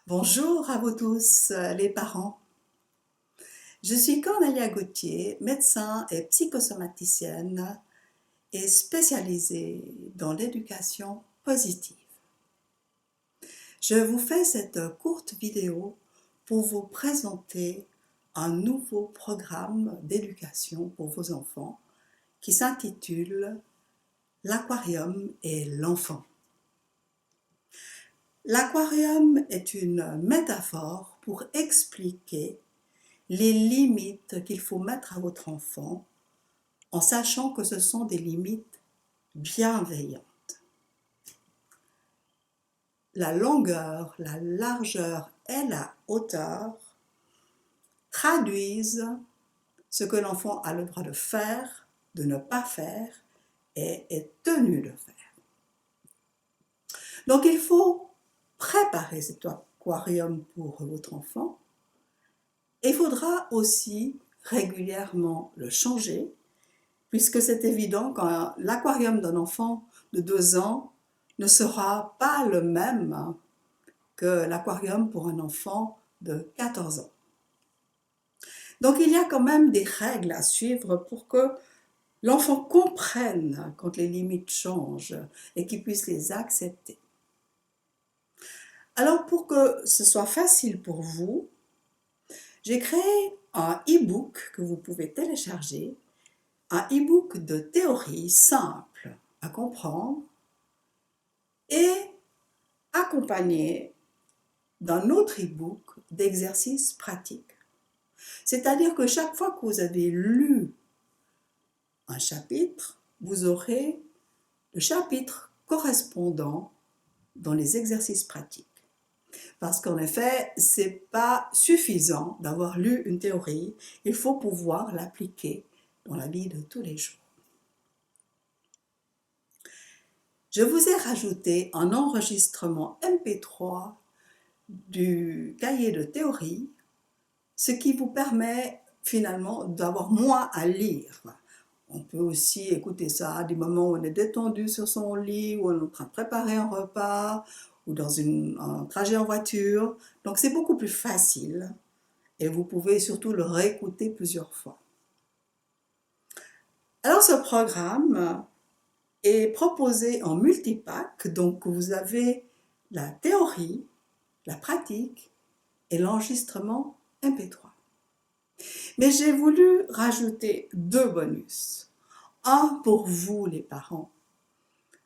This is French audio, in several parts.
Bonjour à vous tous, les parents. Je suis Cornelia Gauthier, médecin et psychosomaticienne et spécialisée dans l'éducation positive. Je vous fais cette courte vidéo pour vous présenter un nouveau programme d'éducation pour vos enfants qui s'intitule L'aquarium et l'enfant. L'aquarium est une métaphore pour expliquer les limites qu'il faut mettre à votre enfant en sachant que ce sont des limites bienveillantes. La longueur, la largeur et la hauteur traduisent ce que l'enfant a le droit de faire, de ne pas faire et est tenu de faire. Donc il faut préparer cet aquarium pour votre enfant. Il faudra aussi régulièrement le changer, puisque c'est évident quand l'aquarium d'un enfant de 2 ans ne sera pas le même que l'aquarium pour un enfant de 14 ans. Donc il y a quand même des règles à suivre pour que l'enfant comprenne quand les limites changent et qu'il puisse les accepter. Alors pour que ce soit facile pour vous, j'ai créé un e-book que vous pouvez télécharger, un e-book de théorie simple à comprendre et accompagné d'un autre e-book d'exercices pratiques. C'est-à-dire que chaque fois que vous avez lu un chapitre, vous aurez le chapitre correspondant dans les exercices pratiques. Parce qu'en effet, ce n'est pas suffisant d'avoir lu une théorie, il faut pouvoir l'appliquer dans la vie de tous les jours. Je vous ai rajouté un enregistrement MP3 du cahier de théorie, ce qui vous permet finalement d'avoir moins à lire. On peut aussi écouter ça à des moments où on est détendu sur son lit, où on est en train de préparer un repas, ou dans un trajet en voiture. Donc c'est beaucoup plus facile et vous pouvez surtout le réécouter plusieurs fois. Alors ce programme est proposé en multipack, donc vous avez la théorie, la pratique et l'enregistrement MP3. Mais j'ai voulu rajouter 2 bonus. Un pour vous les parents,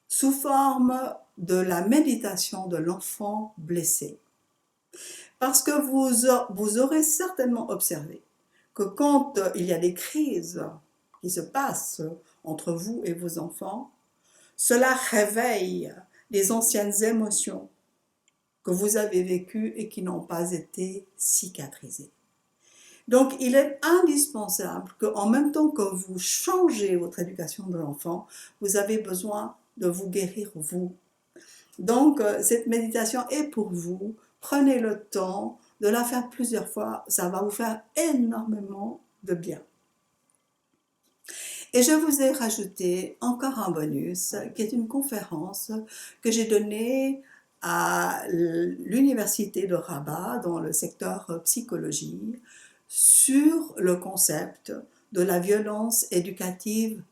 sous forme de la méditation de l'enfant blessé. Parce que vous aurez certainement observé que quand il y a des crises qui se passent entre vous et vos enfants, cela réveille les anciennes émotions que vous avez vécues et qui n'ont pas été cicatrisées. Donc, il est indispensable qu'en même temps que vous changez votre éducation de l'enfant, vous avez besoin de vous guérir vous. Donc, cette méditation est pour vous. Prenez le temps de la faire plusieurs fois. Ça va vous faire énormément de bien. Et je vous ai rajouté encore un bonus qui est une conférence que j'ai donnée à l'université de Rabat dans le secteur psychologie sur le concept de la violence éducative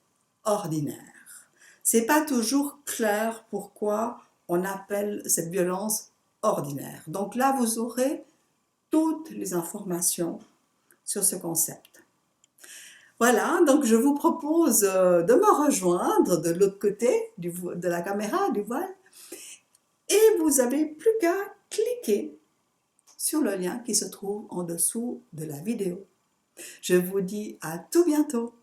ordinaire. C'est pas toujours clair pourquoi on appelle cette violence ordinaire. Donc là, vous aurez toutes les informations sur ce concept. Voilà, donc je vous propose de me rejoindre de l'autre côté de la caméra, du voile, et vous n'avez plus qu'à cliquer sur le lien qui se trouve en dessous de la vidéo. Je vous dis à tout bientôt.